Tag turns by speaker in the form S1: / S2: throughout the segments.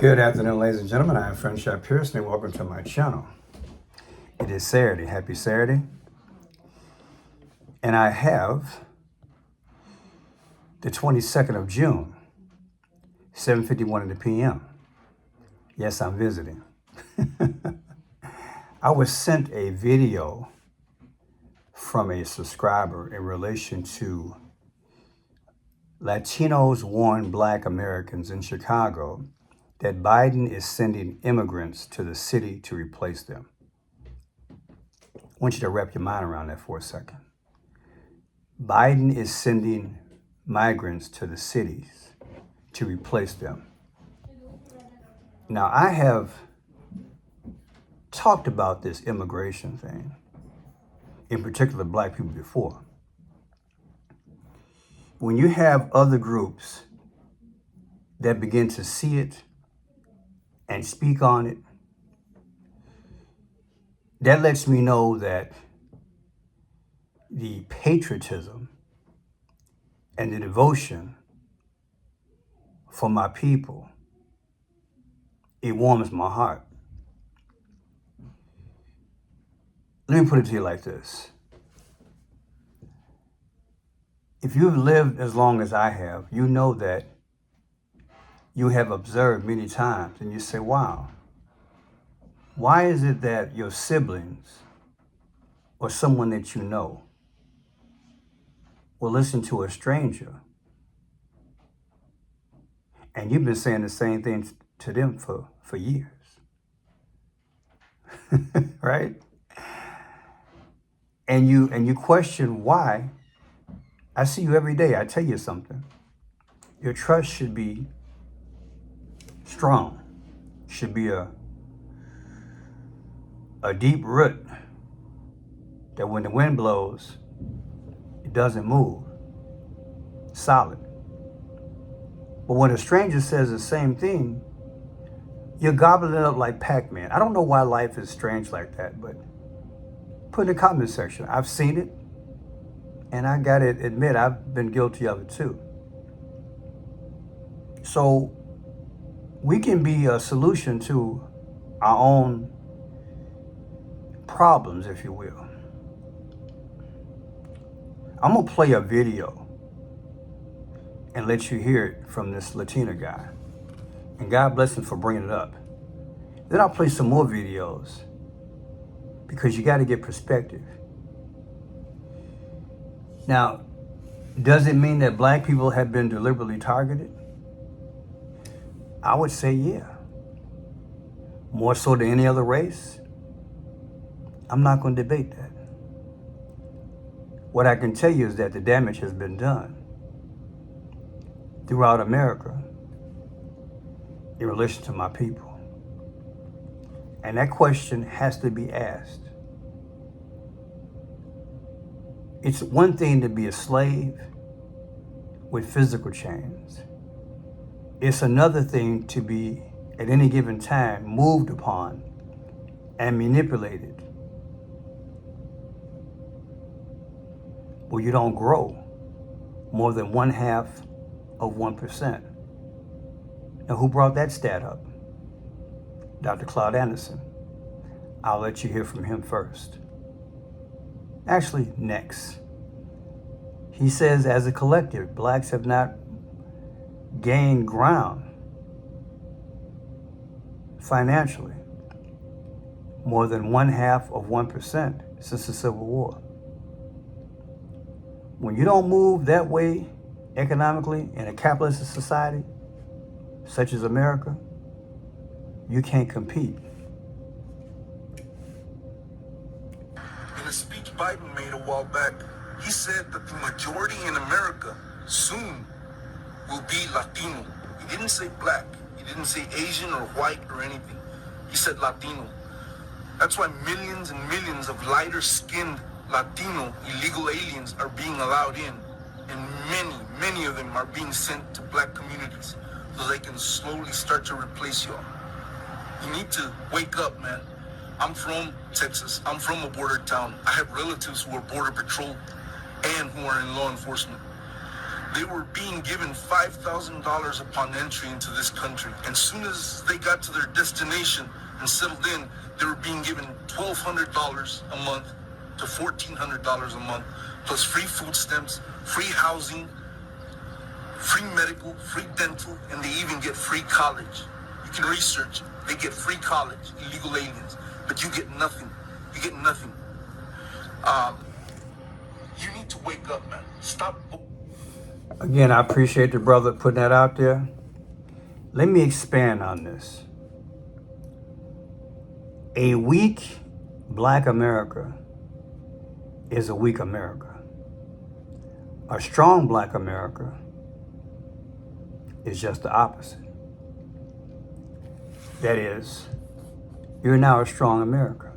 S1: Good afternoon, ladies and gentlemen. I am Friendship Pearson, and welcome to my channel. It is Saturday. Happy Saturday. And I have the 22nd of June, 7:51 in the p.m. Yes, I'm visiting. I was sent a video from a subscriber in relation to Latinos warn Black Americans in Chicago that Biden is sending immigrants to the city to replace them. I want you to wrap your mind around that for a second. Biden is sending migrants to the cities to replace them. Now, I have talked about this immigration thing, in particular Black people, before. When you have other groups that begin to see it and speak on it, that lets me know that the patriotism and the devotion for my people, it warms my heart. Let me put it to you like this. If you've lived as long as I have, you know that you have observed many times and you say, wow, why is it that your siblings or someone that you know will listen to a stranger and you've been saying the same thing to them for years, right? And you question why. I see you every day. I tell you something. Your trust should be strong, should be a deep root that when the wind blows, it doesn't move, solid. But when a stranger says the same thing, you're gobbling it up like Pac-Man. I don't know why life is strange like that, but put in the comment section. I've seen it, and I gotta admit, I've been guilty of it too. So we can be a solution to our own problems, if you will. I'm gonna play a video and let you hear it from this Latina guy. And God bless him for bringing it up. Then I'll play some more videos because you gotta get perspective. Now, does it mean that Black people have been deliberately targeted? I would say yeah. More so than any other race? I'm not going to debate that. What I can tell you is that the damage has been done throughout America in relation to my people. And that question has to be asked. It's one thing to be a slave with physical chains. It's another thing to be, at any given time, moved upon and manipulated, where you don't grow more than 0.5%. Now, who brought that stat up? Dr. Claude Anderson. I'll let you hear from him first. Actually, next. He says, as a collective, Blacks have not gained ground financially more than 0.5% since the Civil War. When you don't move that way economically in a capitalist society such as America, you can't compete.
S2: In a speech Biden made a while back, he said that the majority in America soon will be Latino. He didn't say Black. He didn't say Asian or white or anything. He said Latino. That's why millions and millions of lighter-skinned Latino illegal aliens are being allowed in. And many of them are being sent to Black communities so they can slowly start to replace y'all. You need to wake up, man. I'm from Texas. I'm from a border town. I have relatives who are border patrol and who are in law enforcement. They were being given $5,000 upon entry into this country. And soon as they got to their destination and settled in, they were being given $1,200 a month to $1,400 a month, plus free food stamps, free housing, free medical, free dental, and they even get free college. You can research it. They get free college, illegal aliens, but you get nothing. You get nothing. You need to wake up, man. Stop.
S1: Again, I appreciate the brother putting that out there. Let me expand on this. A weak black America is a weak America. A strong black America is just the opposite. That is, you're now a strong America.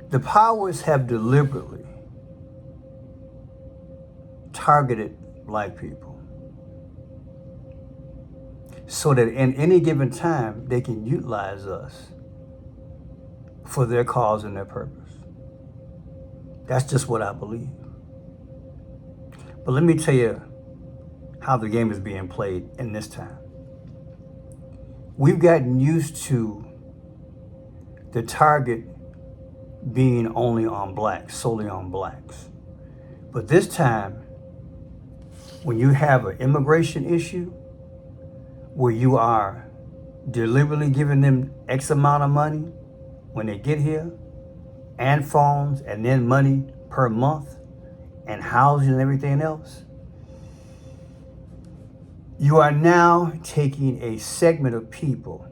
S1: The powers have deliberately targeted black people so that in any given time they can utilize us for their cause and their purpose. That's just what I believe. But let me tell you how the game is being played in this time. We've gotten used to the target being only on blacks, solely on blacks. But this time, when you have an immigration issue where you are deliberately giving them X amount of money when they get here, and phones, and then money per month, and housing and everything else, you are now taking a segment of people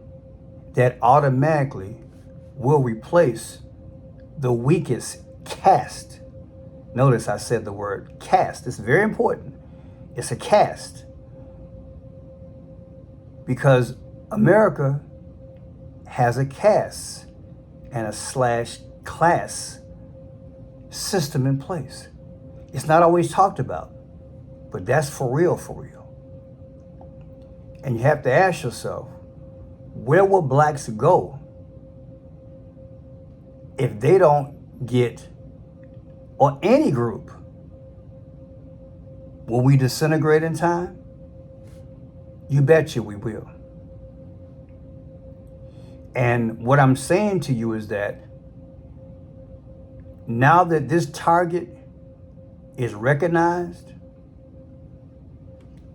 S1: that automatically will replace the weakest caste. Notice I said the word caste. It's very important. It's a caste. Because America has a caste and a / class system in place. It's not always talked about, but that's for real, for real. And you have to ask yourself, where will blacks go if they don't get, or any group, will we disintegrate in time? You betcha we will. And what I'm saying to you is that now that this target is recognized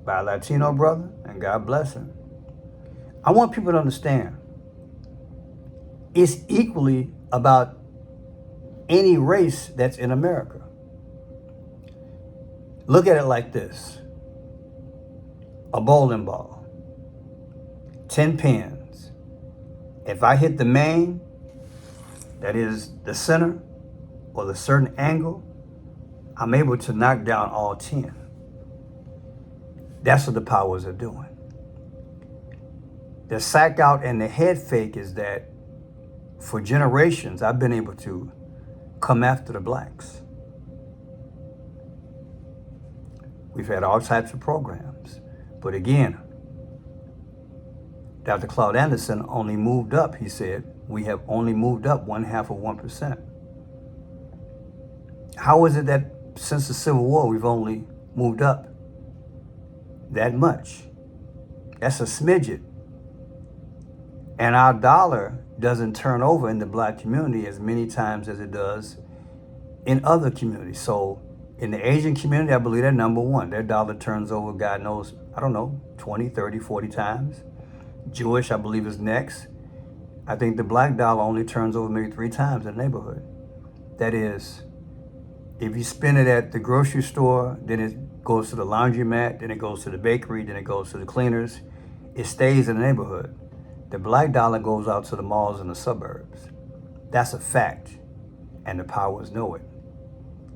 S1: by a Latino brother, and God bless him, I want people to understand it's equally about any race that's in America. Look at it like this. A bowling ball, 10 pins. If I hit the main, that is the center, or the certain angle, I'm able to knock down all 10. That's what the powers are doing. The sack out and the head fake is that for generations, I've been able to come after the blacks. We've had all types of programs. But again, Dr. Claude Anderson only moved up, he said, we have only moved up 0.5%. How is it that since the Civil War, we've only moved up that much? That's a smidget. And our dollar doesn't turn over in the black community as many times as it does in other communities. So in the Asian community, I believe they're number one. Their dollar turns over, God knows, I don't know, 20, 30, 40 times. Jewish, I believe, is next. I think the black dollar only turns over maybe 3 times in the neighborhood. That is, if you spend it at the grocery store, then it goes to the laundromat, then it goes to the bakery, then it goes to the cleaners. It stays in the neighborhood. The black dollar goes out to the malls in the suburbs. That's a fact. And the powers know it.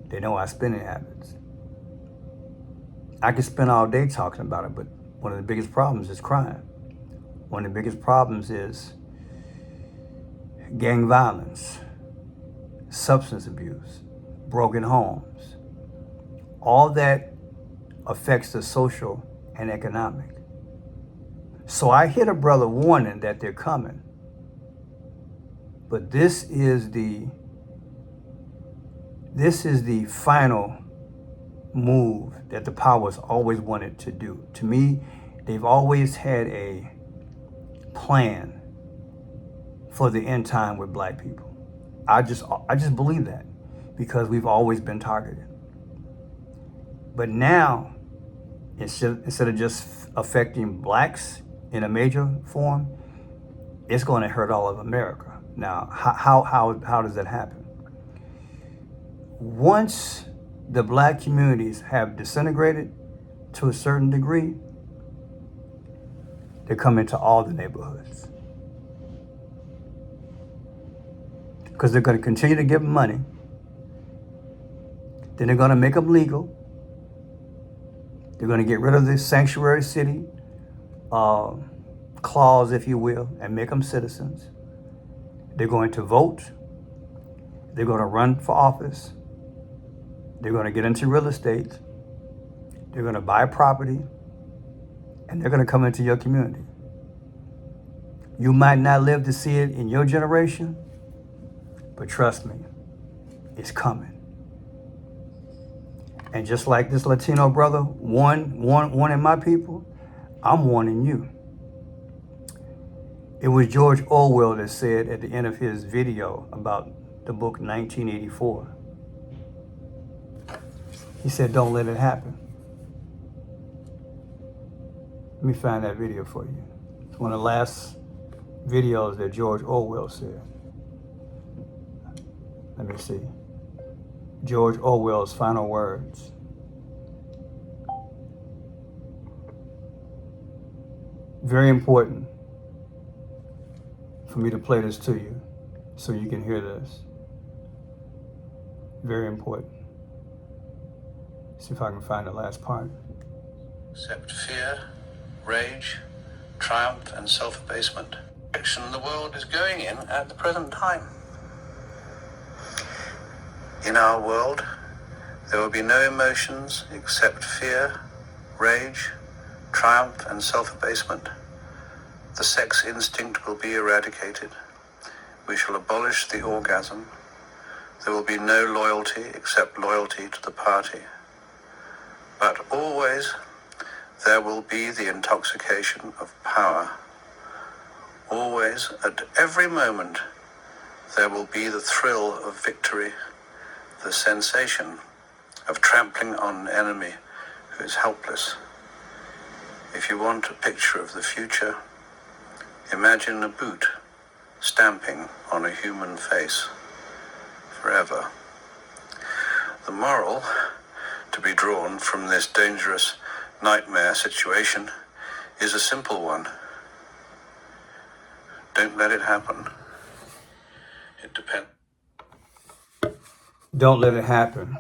S1: They know our spending habits. I could spend all day talking about it, but one of the biggest problems is crime. One of the biggest problems is gang violence, substance abuse, broken homes. All that affects the social and economic. So I hear a brother warning that they're coming. But this is the final move that the powers always wanted to do. To me, they've always had a plan for the end time with black people. I just believe that because we've always been targeted. But now, instead of just affecting blacks in a major form, it's going to hurt all of America. Now, how does that happen? Once the black communities have disintegrated to a certain degree, they come into all the neighborhoods. Because they're going to continue to give them money. Then they're going to make them legal. They're going to get rid of the sanctuary city clause, if you will, and make them citizens. They're going to vote. They're going to run for office. They're going to get into real estate. They're going to buy property. And they're going to come into your community. You might not live to see it in your generation, but trust me, it's coming. And just like this Latino brother warning my people, I'm warning you. It was George Orwell that said at the end of his video about the book 1984, he said, don't let it happen. Let me find that video for you. It's one of the last videos that George Orwell said. Let me see. George Orwell's final words. Very important for me to play this to you so you can hear this. Very important. See if I can find the last part.
S3: Except fear, rage, triumph, and self-abasement. Direction the world is going in at the present time. In our world, there will be no emotions except fear, rage, triumph, and self-abasement. The sex instinct will be eradicated. We shall abolish the orgasm. There will be no loyalty except loyalty to the party. But always there will be the intoxication of power. Always, at every moment, there will be the thrill of victory, the sensation of trampling on an enemy who is helpless. If you want a picture of the future, imagine a boot stamping on a human face forever. The moral to be drawn from this dangerous nightmare situation is a simple one. Don't let it happen. It depends.
S1: Don't let it happen.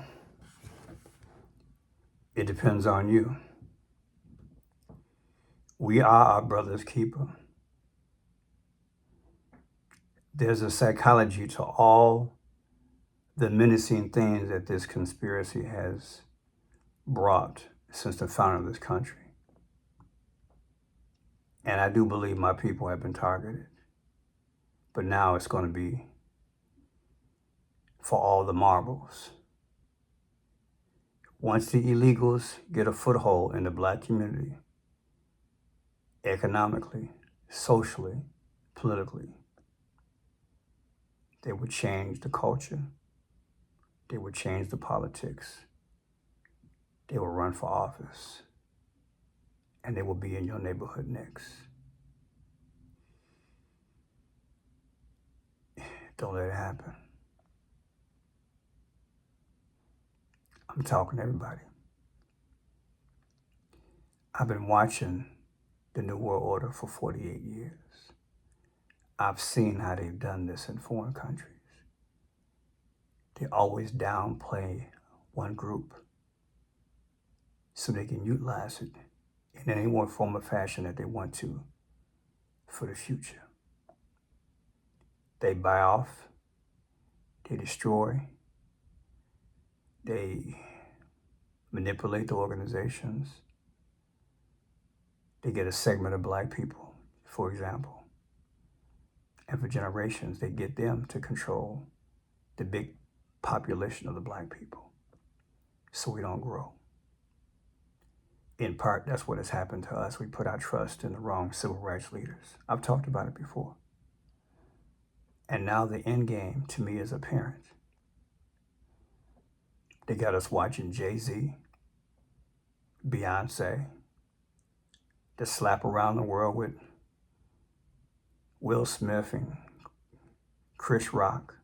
S1: It depends on you. We are our brother's keeper. There's a psychology to all the menacing things that this conspiracy has brought since the founding of this country. And I do believe my people have been targeted. But now it's going to be for all the marbles. Once the illegals get a foothold in the black community, economically, socially, politically, they would change the culture. They would change the politics. They will run for office. And they will be in your neighborhood next. Don't let it happen. I'm talking to everybody. I've been watching the New World Order for 48 years. I've seen how they've done this in foreign countries. They always downplay one group so they can utilize it in any one form or fashion that they want to for the future. They buy off, they destroy, they manipulate the organizations. They get a segment of black people, for example. And for generations, they get them to control the big population of the black people so we don't grow. In part, that's what has happened to us. We put our trust in the wrong civil rights leaders. I've talked about it before. And now the end game to me is apparent. They got us watching Jay-Z, Beyonce, the slap around the world with Will Smith and Chris Rock,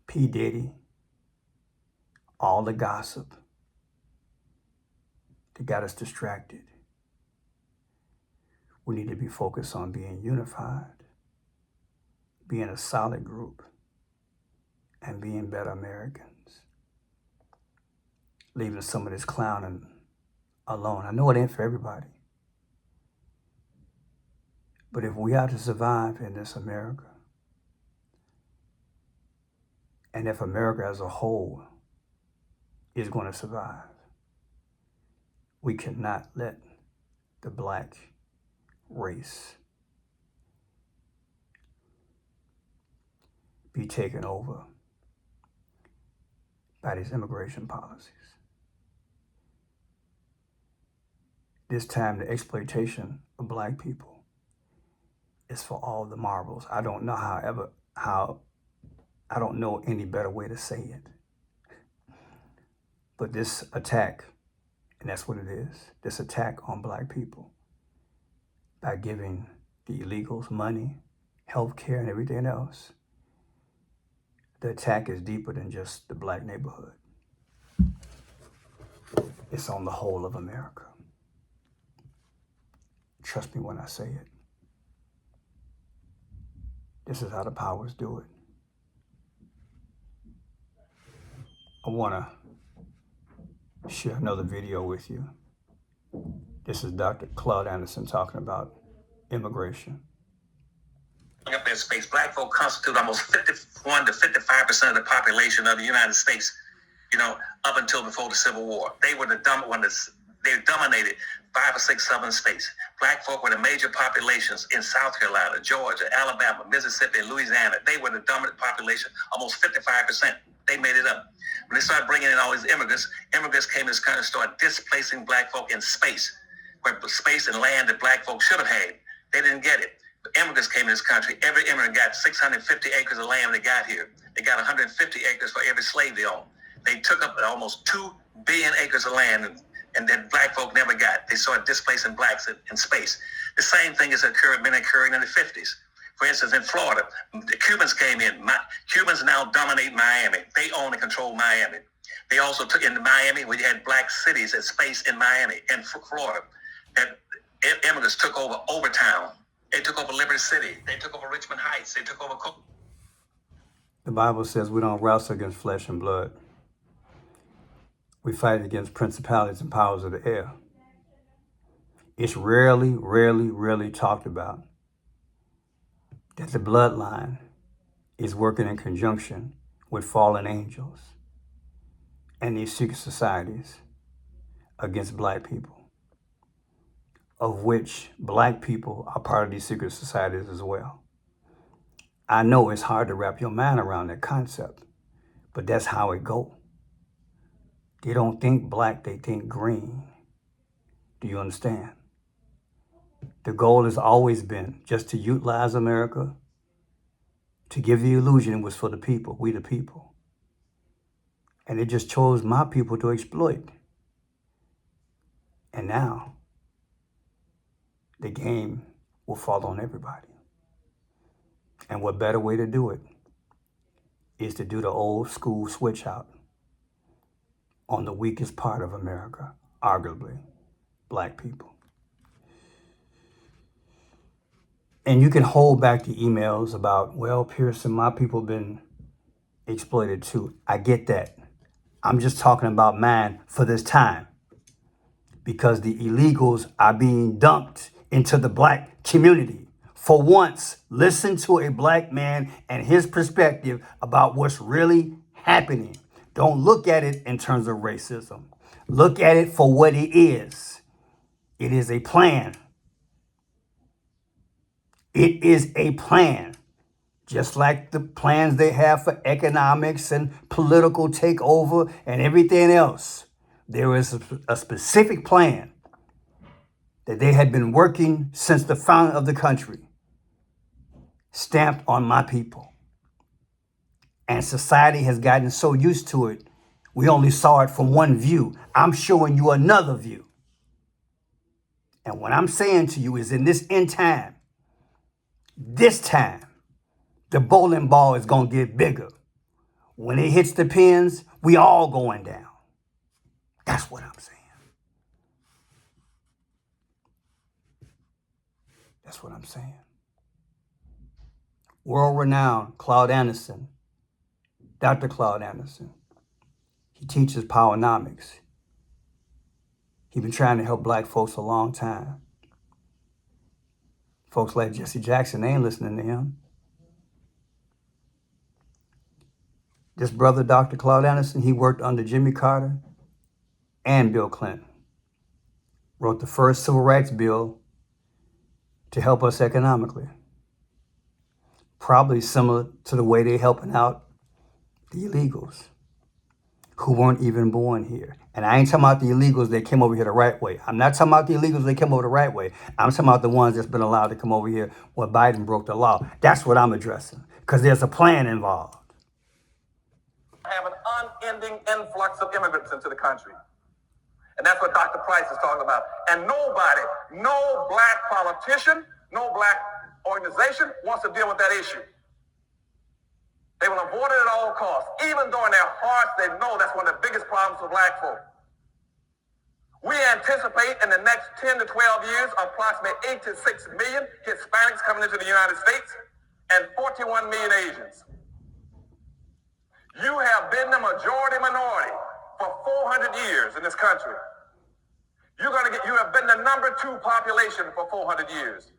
S1: P. Diddy, all the gossip. They got us distracted. We need to be focused on being unified, being a solid group, and being better Americans. Leaving some of this clowning alone. I know it ain't for everybody. But if we are to survive in this America, and if America as a whole is going to survive, we cannot let the black race be taken over by these immigration policies. This time, the exploitation of black people is for all the marbles. I don't know I don't know any better way to say it. But this attack, and that's what it is, this attack on black people by giving the illegals money, health care, and everything else, the attack is deeper than just the black neighborhood. It's on the whole of America. Trust me when I say it. This is how the powers do it. I want to share another video with you. This is Dr. Claude Anderson talking about immigration.
S4: Up in space, black folk constitute almost 51 to 55% of the population of the United States, up until before the Civil War. They were they dominated 5 or 6 southern states. Black folk were the major populations in South Carolina, Georgia, Alabama, Mississippi, and Louisiana. They were the dominant population, almost 55%. They made it up. When they started bringing in all these immigrants came to this country and started displacing black folk in space, where space and land that black folk should have had. They didn't get it. But immigrants came to this country. Every immigrant got 650 acres of land when they got here. They got 150 acres for every slave they owned. They took up almost 2 billion acres of land, and that black folk never got. They started displacing blacks in space. The same thing has been occurring in the 50s. For instance, in Florida, the Cubans came in. Cubans now dominate Miami. They own and control Miami. They also took into Miami, where you had black cities and space in Miami and Florida. That immigrants took over Overtown. They took over Liberty City. They took over Richmond Heights. They took over.
S1: The Bible says we don't wrestle against flesh and blood. We fight against principalities and powers of the air. It's rarely talked about that the bloodline is working in conjunction with fallen angels and these secret societies against black people, of which black people are part of these secret societies as well. I know it's hard to wrap your mind around that concept, but that's how it goes. They don't think black, they think green. Do you understand? The goal has always been just to utilize America, to give the illusion it was for the people, we the people. And they just chose my people to exploit. And now, the game will fall on everybody. And what better way to do it is to do the old school switch out on the weakest part of America, arguably, black people. And you can hold back the emails about, well, Pearson, my people have been exploited too. I get that. I'm just talking about mine for this time, because the illegals are being dumped into the black community. For once, listen to a black man and his perspective about what's really happening. Don't look at it in terms of racism. Look at it for what it is. It is a plan. It is a plan. Just like the plans they have for economics and political takeover and everything else. There is a specific plan that they had been working since the founding of the country, stamped on my people. And society has gotten so used to it, we only saw it from one view. I'm showing you another view. And what I'm saying to you is in this end time, this time, the bowling ball is going to get bigger. When it hits the pins, we all going down. That's what I'm saying. That's what I'm saying. World-renowned Claude Anderson, Dr. Claude Anderson. He teaches powernomics. He's been trying to help black folks a long time. Folks like Jesse Jackson, they ain't listening to him. This brother, Dr. Claude Anderson, he worked under Jimmy Carter and Bill Clinton. Wrote the first civil rights bill to help us economically. Probably similar to the way they're helping out the illegals who weren't even born here. And I ain't talking about the illegals that came over here the right way. I'm not talking about the illegals that came over the right way. I'm talking about the ones that's been allowed to come over here when Biden broke the law. That's what I'm addressing, because there's a plan involved.
S5: Have an unending influx of immigrants into the country. And that's what Dr. Price is talking about. And nobody, no black politician, no black organization wants to deal with that issue. They will avoid it at all costs. Even though in their hearts they know that's one of the biggest problems for black folk. We anticipate in the next 10 to 12 years approximately 8 to 6 million Hispanics coming into the United States and 41 million Asians. You have been the majority minority for 400 years in this country. You have been the number 2 population for 400 years.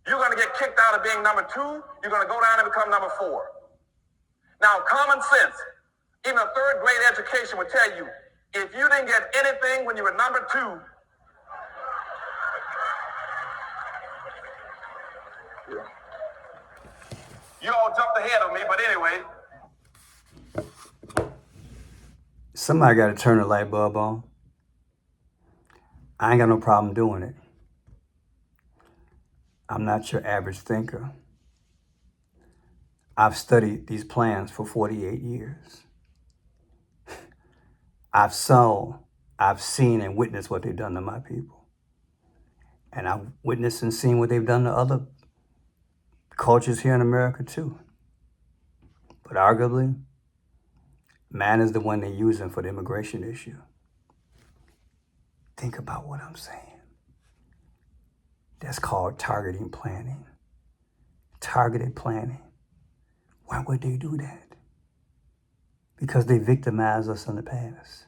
S5: You're going to get kicked out of being number 2. You're going to go down and become number 4. Now, common sense, even a third grade education would tell you, if you didn't get anything when you were number 2, you all jumped ahead of me, but anyway.
S1: Somebody got to turn the light bulb on. I ain't got no problem doing it. I'm not your average thinker. I've studied these plans for 48 years. I've seen and witnessed what they've done to my people. And I've witnessed and seen what they've done to other cultures here in America too. But arguably, man is the one they're using for the immigration issue. Think about what I'm saying. That's called targeting planning. Targeted planning. Why would they do that? Because they victimized us in the past.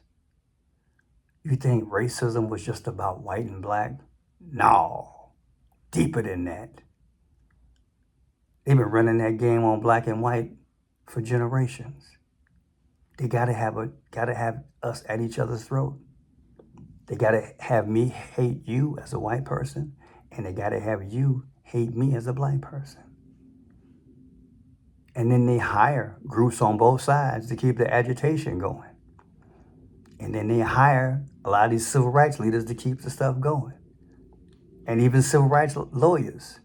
S1: You think racism was just about white and black? No, deeper than that. They've been running that game on black and white for generations. They gotta have us at each other's throat. They gotta have me hate you as a white person, and they gotta have you hate me as a black person. And then they hire groups on both sides to keep the agitation going. And then they hire a lot of these civil rights leaders to keep the stuff going. And even civil rights lawyers.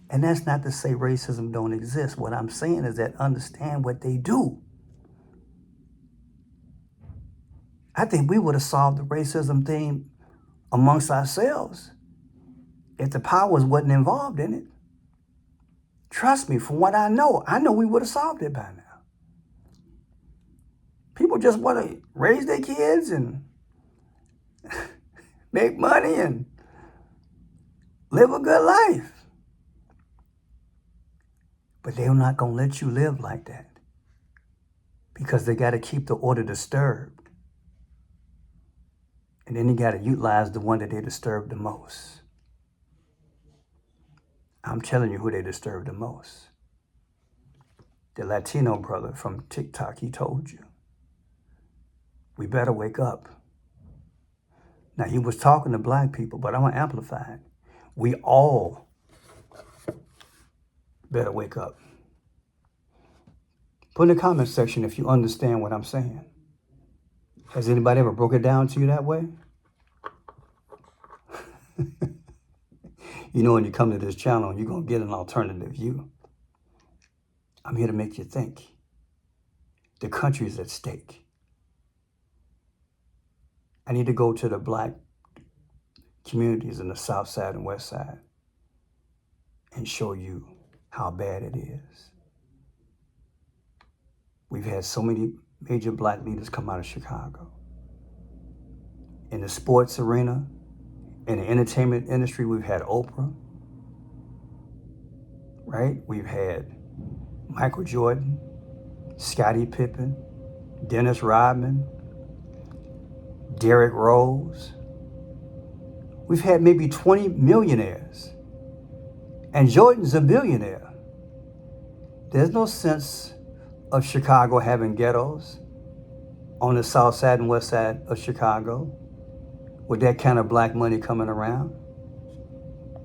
S1: And that's not to say racism don't exist. What I'm saying is that understand what they do. I think we would have solved the racism thing amongst ourselves if the powers wasn't involved in it. Trust me, from what I know we would have solved it by now. People just want to raise their kids and make money and live a good life. But they're not going to let you live like that because they got to keep the order disturbed. And then you got to utilize the one that they disturb the most. I'm telling you who they disturb the most. The Latino brother from TikTok, he told you. We better wake up. Now, he was talking to black people, but I'm going to amplify it. We all better wake up. Put in the comment section if you understand what I'm saying. Has anybody ever broke it down to you that way? You know, when you come to this channel, you're going to get an alternative view. I'm here to make you think. The country is at stake. I need to go to the black communities in the South Side and West Side and show you how bad it is. We've had so many major black leaders come out of Chicago. In the sports arena, in the entertainment industry, we've had Oprah, right? We've had Michael Jordan, Scottie Pippen, Dennis Rodman, Derrick Rose. We've had maybe 20 millionaires. And Jordan's a billionaire. There's no sense of Chicago having ghettos on the South Side and West Side of Chicago with that kind of black money coming around.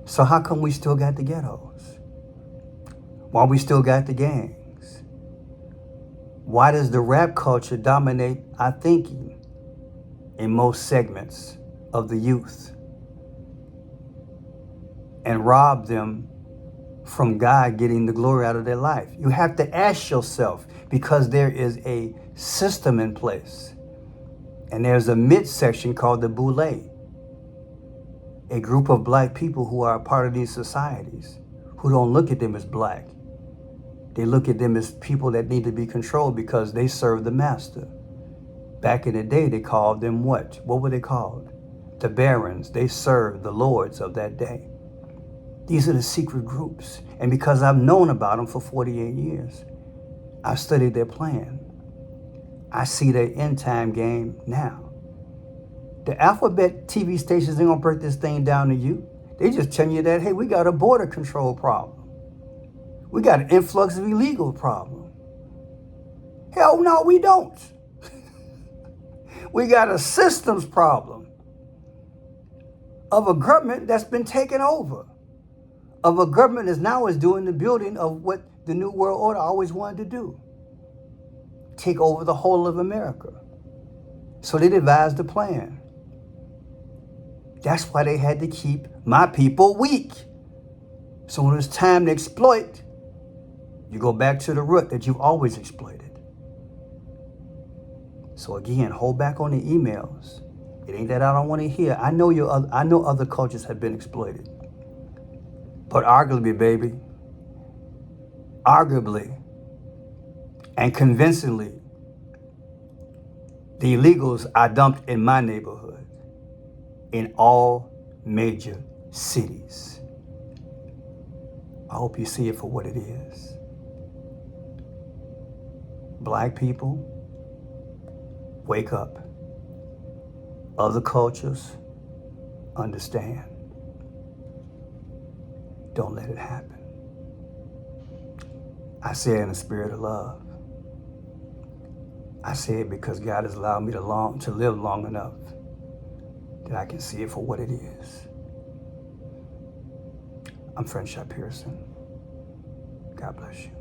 S1: So how come we still got the ghettos? Why we still got the gangs? Why does the rap culture dominate our thinking in most segments of the youth and rob them from God getting the glory out of their life? You have to ask yourself, because there is a system in place. And there's a midsection called the Boule, a group of black people who are a part of these societies, who don't look at them as black. They look at them as people that need to be controlled because they serve the master. Back in the day, they called them what? What were they called? The barons. They served the lords of that day. These are the secret groups. And because I've known about them for 48 years, I've studied their plan. I see their end time game now. The alphabet TV stations ain't gonna break this thing down to you. They just tell you that, hey, we got a border control problem. We got an influx of illegal problem. Hell no, we don't. We got a systems problem of a government that's been taken over, of a government that now is doing the building of what the New World Order always wanted to do. Take over the whole of America. So they devised a plan. That's why they had to keep my people weak. So when it's time to exploit, you go back to the root that you've always exploited. So again, hold back on the emails. It ain't that I don't want to hear. I know other cultures have been exploited. But arguably, baby, arguably and convincingly, the illegals are dumped in my neighborhood, in all major cities. I hope you see it for what it is. Black people, wake up. Other cultures, understand. Don't let it happen. I say it in the spirit of love. I say it because God has allowed me to live long enough that I can see it for what it is. I'm Friendship Pearson. God bless you.